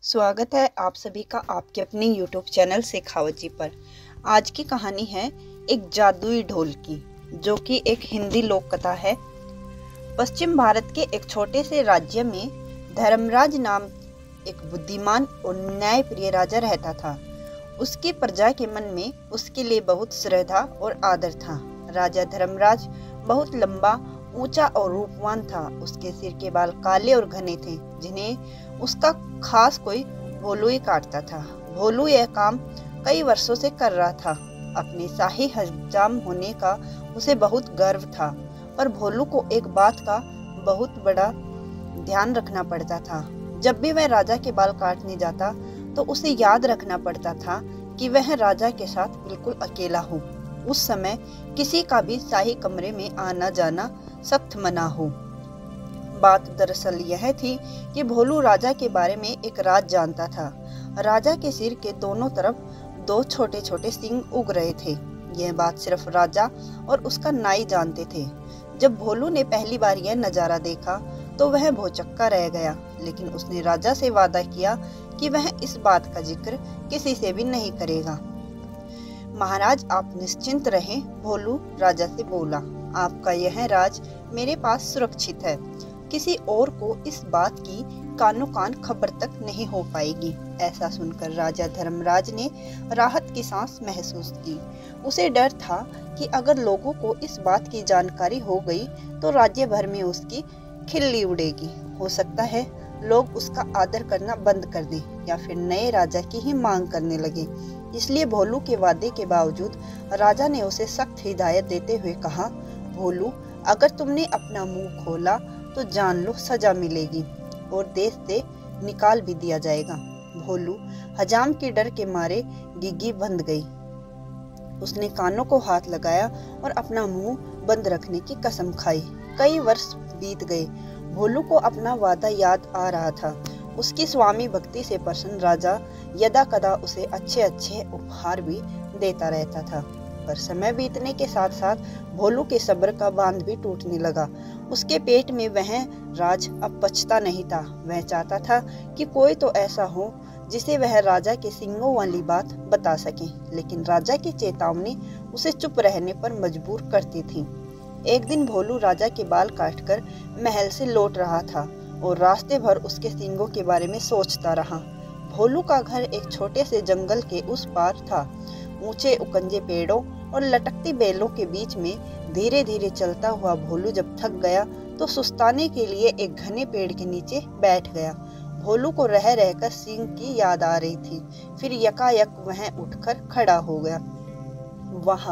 स्वागत है आप सभी का आपके अपने YouTube चैनल शेखावत जी पर। आज की कहानी है एक जादुई ढोल की, जो कि एक हिंदी लोक कथा है। पश्चिम भारत के एक छोटे से राज्य में धर्मराज नाम एक बुद्धिमान और न्यायप्रिय राजा रहता था। उसकी प्रजा के मन में उसके लिए बहुत श्रद्धा और आदर था। राजा धर्मराज बहुत लंबा, ऊंचा और रूपवान था। उसके सिर के बाल काले और घने थे, जिन्हें उसका खास कोई भोलू ही काटता था। भोलू यह काम कई वर्षों से कर रहा था। अपने शाही हजाम होने का उसे बहुत गर्व था, पर भोलू को एक बात का बहुत बड़ा ध्यान रखना पड़ता था। जब भी वह राजा के बाल काटने जाता तो उसे याद रखना पड़ता था कि वह राजा के साथ बिल्कुल अकेला हो। उस समय किसी का भी शाही कमरे में आना जाना सख्त मना हो। बात दरअसल यह थी कि भोलू राजा के बारे में एक राज जानता था। राजा के सिर के दोनों तरफ दो छोटे छोटे सींग उग रहे थे। यह बात सिर्फ राजा और उसका नाई जानते थे। जब भोलू ने पहली बार यह नजारा देखा तो वह भौचक्का रह गया, लेकिन उसने राजा से वादा किया कि वह इस बात का जिक्र किसी से भी नहीं करेगा। महाराज, आप निश्चिंत रहें, भोलू राजा से बोला। आपका यह राज मेरे पास सुरक्षित है। किसी और को इस बात की कानो कान खबर तक नहीं हो पाएगी। ऐसा सुनकर राजा धर्मराज ने राहत की सांस महसूस की। उसे डर था कि अगर लोगों को इस बात की जानकारी हो गई तो राज्य भर में उसकी खिल्ली उड़ेगी। हो सकता है लोग उसका आदर करना बंद कर दें या फिर नए राजा की ही मांग करने लगे। इसलिए भोलू के वादे के बावजूद राजा ने उसे सख्त हिदायत देते हुए कहा, भोलू, अगर तुमने अपना मुंह खोला तो जान लो सजा मिलेगी और देश से निकाल भी दिया जाएगा। भोलू हजाम के डर के मारे गिग्गी बंध गई। उसने कानों को हाथ लगाया और अपना मुंह बंद रखने की कसम खाई। कई वर्ष बीत गए। भोलू को अपना वादा याद आ रहा था। उसकी स्वामी भक्ति से प्रसन्न राजा यदा कदा उसे अच्छे अच्छे उपहार भी देता रहता था। पर समय बीतने के साथ साथ भोलू के सब्र का बांध भी टूटने लगा। उसके पेट में वह राज अब पचता नहीं था। वह चाहता था कि कोई तो ऐसा हो जिसे वह राजा के सींगों वाली बात बता सके, लेकिन राजा की चेतावनी उसे चुप रहने पर मजबूर करती थी। एक दिन भोलू राजा के बाल काटकर महल से लौट रहा था और रास्ते भर उसके सींगों के बारे में सोचता रहा। भोलू का घर एक छोटे से जंगल के उस पार था। ऊंचे उकंजे पेड़ों और लटकती बेलों के बीच में धीरे धीरे चलता हुआ भोलू जब थक गया तो सुस्ताने के लिए एक घने पेड़ के नीचे बैठ गया। भोलू को रह रहकर सींग की याद आ रही थी। फिर यकायक वह उठकर खड़ा हो गया। वाह,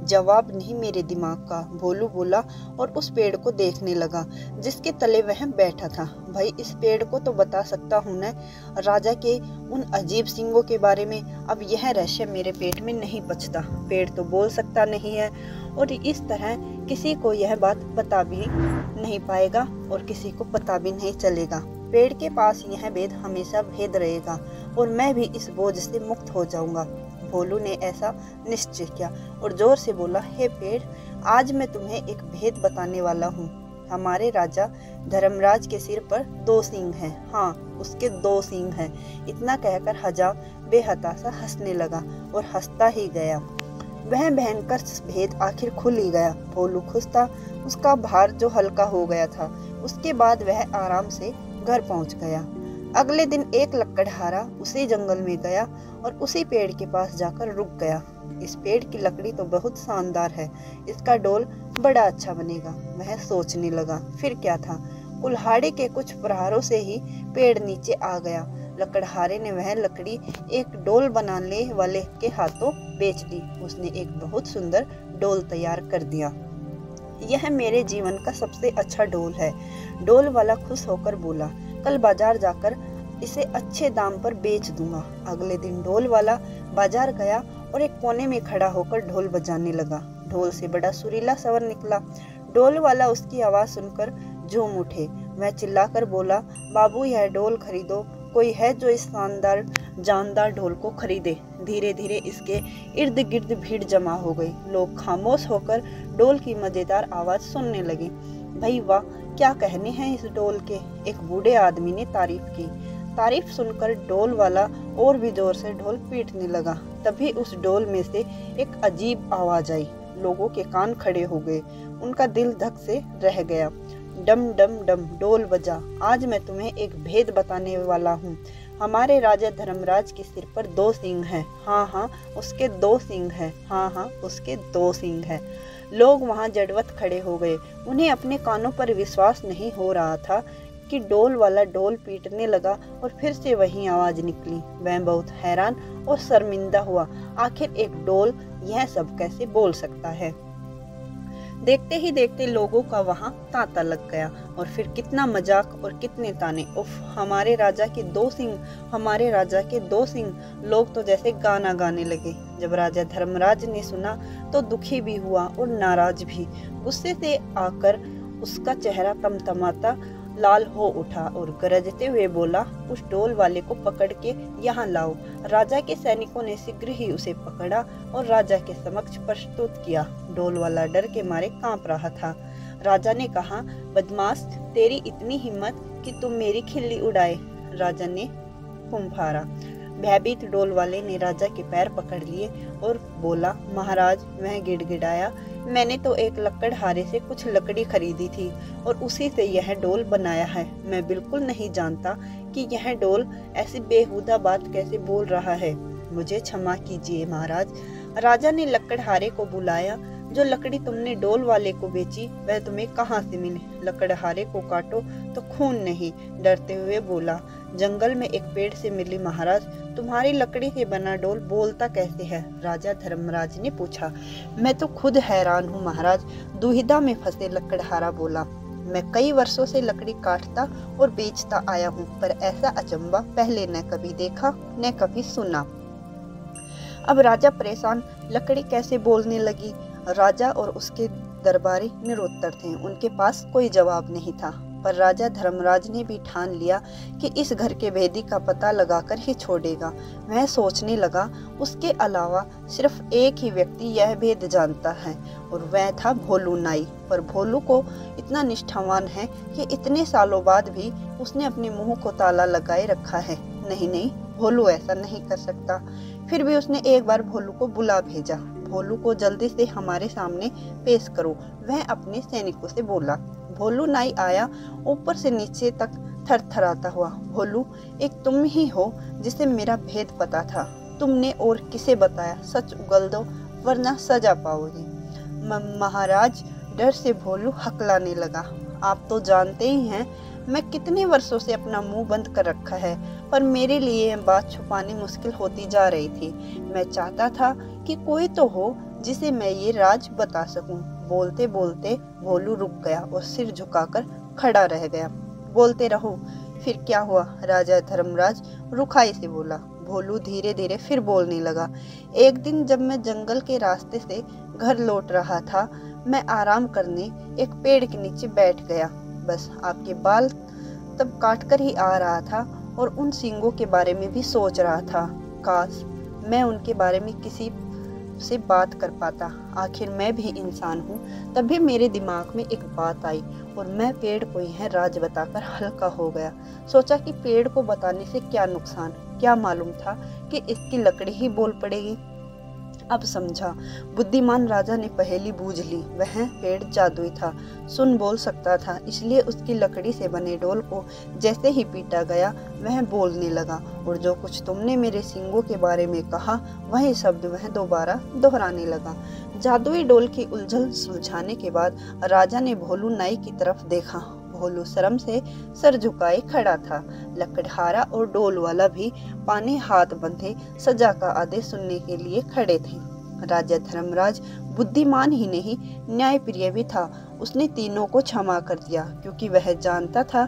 जवाब नहीं मेरे दिमाग का, भोलू बोला और उस पेड़ को देखने लगा जिसके तले वह बैठा था। भाई, इस पेड़ को तो बता सकता हूँ न राजा के उन अजीब सींगों के बारे में। अब यह रहस्य मेरे पेट में नहीं पचता। पेड़ तो बोल सकता नहीं है और इस तरह किसी को यह बात बता भी नहीं पाएगा और किसी को पता भी नहीं चलेगा। पेड़ के पास यह भेद हमेशा भेद रहेगा और मैं भी इस बोझ से मुक्त हो जाऊंगा। भोलू ने ऐसा निश्चय किया और जोर से बोला, हे पेड़, आज मैं तुम्हें एक भेद बताने वाला हूँ। हमारे राजा धर्मराज के सिर पर दो सींग हैं। हाँ, उसके दो सींग हैं। इतना कहकर हजाम बेहताशा हंसने लगा और हंसता ही गया। वह भयंकर भेद आखिर खुल ही गया। भोलू खुश था। उसका भार जो हल्का हो गया था। उसके बाद वह आराम से घर पहुंच गया। अगले दिन एक लकड़हारा उसी जंगल में गया और उसी पेड़ के पास जाकर रुक गया। इस पेड़ की लकड़ी तो बहुत शानदार है, इसका डोल बड़ा अच्छा बनेगा, वह सोचने लगा। फिर क्या था, कुल्हाड़ी के कुछ प्रहारों से ही पेड़ नीचे आ गया। लकड़हारे ने वह लकड़ी एक डोल बनाने वाले के हाथों बेच दी। उसने एक बहुत सुंदर डोल तैयार कर दिया। यह मेरे जीवन का सबसे अच्छा डोल है। डोल वाला खुश होकर बोला, कल बाजार जाकर इसे अच्छे दाम पर बेच दूंगा। अगले दिन डोल वाला बाजार गया और एक कोने में खड़ा होकर ढोल बजाने लगा। ढोल से बड़ा सुरीला स्वर निकला। डोल वाला उसकी आवाज सुनकर झूम उठे। वह चिल्लाकर बोला, बाबू, यह डोल खरीदो। कोई है जो इस शानदार जानदार ढोल को खरीदे। धीरे धीरे इसके इर्द गिर्द भीड़ जमा हो गई। लोग खामोश होकर डोल की मजेदार आवाज सुनने लगे। भाई वाह, क्या कहने हैं इस डोल के, एक बूढ़े आदमी ने तारीफ की। तारीफ सुनकर डोल वाला और भी जोर से ढोल पीटने लगा। तभी उस डोल में से एक अजीब आवाज आई। लोगों के कान खड़े हो गए, उनका दिल धक से रह गया। डम डम डम डोल बजा। आज मैं तुम्हें एक भेद बताने वाला हूँ। हमारे राजा धर्मराज के सिर पर 2 सींग हैं। हाँ हाँ, उसके 2 सींग हैं। हाँ हाँ, उसके 2 सींग हैं। लोग वहां जड़वत खड़े हो गए। उन्हें अपने कानों पर विश्वास नहीं हो रहा था कि डोल वाला डोल पीटने लगा और फिर से वही आवाज निकली। वह बहुत हैरान और शर्मिंदा हुआ। आखिर एक डोल यह सब कैसे बोल सकता है? देखते ही देखते लोगों का वहां तांता लग गया। और फिर कितना मजाक और कितने ताने। उफ, हमारे राजा के 2 सिंह, हमारे राजा के 2 सिंह। लोग तो जैसे गाना गाने लगे। जब राजा धर्मराज ने सुना तो दुखी भी हुआ और नाराज भी। गुस्से से आकर उसका चेहरा तमतमाता लाल हो उठा और गरजते हुए बोला, उस डोल वाले को पकड़ के यहाँ लाओ। राजा के सैनिकों ने शीघ्र ही उसे पकड़ा और राजा के समक्ष प्रस्तुत किया। डोल वाला डर के मारे कांप रहा था। राजा ने कहा, बदमाश, तेरी इतनी हिम्मत कि तुम मेरी खिल्ली उड़ाए। राजा ने फुंफारा। भयभीत डोल वाले ने राजा के पैर पकड़ लिए और बोला, महाराज, वह गिड़गिड़ाया, मैंने तो एक लकड़हारे से कुछ लकड़ी खरीदी थी और उसी से यह डोल बनाया है। मैं बिल्कुल नहीं जानता कि यह डोल ऐसी बेहुदा बात कैसे बोल रहा है। मुझे क्षमा कीजिए महाराज। राजा ने लकड़हारे को बुलाया। जो लकड़ी तुमने डोल वाले को बेची वह तुम्हें कहाँ से मिली? लकड़हारे को काटो तो खून नहीं, डरते हुए बोला। जंगल में एक पेड़ से मिली महाराज। तुम्हारी लकड़ी से बना डोल बोलता कैसे है? राजा धर्मराज ने पूछा। मैं तो खुद हैरान हूँ महाराज, दुविधा में फंसे लकड़हारा बोला। मैं कई वर्षों से लकड़ी काटता और बेचता आया हूँ, पर ऐसा अचंबा पहले न कभी देखा न कभी सुना। अब राजा परेशान, लकड़ी कैसे बोलने लगी? राजा और उसके दरबारी निरुत्तर थे। उनके पास कोई जवाब नहीं था। पर राजा धर्मराज ने भी ठान लिया कि इस घर के भेदी का पता लगाकर ही छोड़ेगा। वह सोचने लगा, उसके अलावा सिर्फ एक ही व्यक्ति यह भेद जानता है और वह था भोलू नाई। पर भोलू को इतना निष्ठावान है कि इतने सालों बाद भी उसने अपने मुंह को ताला लगाए रखा है। नहीं, भोलू ऐसा नहीं कर सकता। फिर भी उसने एक बार भोलू को बुला भेजा। भोलू को जल्दी से हमारे सामने पेश करो, वह अपने सैनिकों से बोला। भोलू नाई आया, ऊपर से नीचे तक थरथराता हुआ। भोलू, एक तुम ही हो जिसे मेरा भेद पता था। तुमने और किसे बताया? सच उगल दो वरना सजा पाओगे। महाराज, डर से भोलू हकलाने लगा। आप तो जानते ही हैं मैं कितने वर्षों से अपना मुंह बंद कर रखा है, पर मेरे लिए यह बात छुपानी मुश्किल होती जा रही थी। मैं चाहता था कि कोई तो हो जिसे मैं ये राज बता सकूं। बोलते बोलते भोलू रुक गया और सिर झुकाकर खड़ा रह गया। बोलते रहो। फिर क्या हुआ? राजा धर्मराज रुखाई से बोला। भोलू धीरे धीरे फिर बोलने लगा। एक दिन जब मैं जंगल के रास्ते से घर लौट रहा था, मैं आराम करने एक पेड़ के नीचे बैठ गया। बस आपके बाल तब काट कर ही आ रहा था और उन सींगों के बारे में भी सोच रहा था। काश मैं उनके बारे में किसी से बात कर पाता। आखिर मैं भी इंसान हूँ। तभी मेरे दिमाग में एक बात आई और मैं पेड़ को यह राज बताकर हल्का हो गया। सोचा कि पेड़ को बताने से क्या नुकसान। क्या मालूम था कि इसकी लकड़ी ही बोल पड़ेगी। अब समझा, बुद्धिमान राजा ने पहेली बूझ ली। वह पेड़ जादुई था, सुन बोल सकता था, इसलिए उसकी लकड़ी से बने डोल को जैसे ही पीटा गया वह बोलने लगा। और जो कुछ तुमने मेरे सींगों के बारे में कहा वही शब्द वह दोबारा दोहराने लगा। जादुई डोल की उलझन सुलझाने के बाद राजा ने भोलू नाई की तरफ देखा। भोलू शर्म से सर झुकाए खड़ा था। लकड़हारा और डोल वाला भी पाने हाथ बंधे सजा का आदेश सुनने के लिए खड़े थे। राजा धर्मराज बुद्धिमान ही नहीं न्यायप्रिय भी था। उसने तीनों को क्षमा कर दिया क्योंकि वह जानता था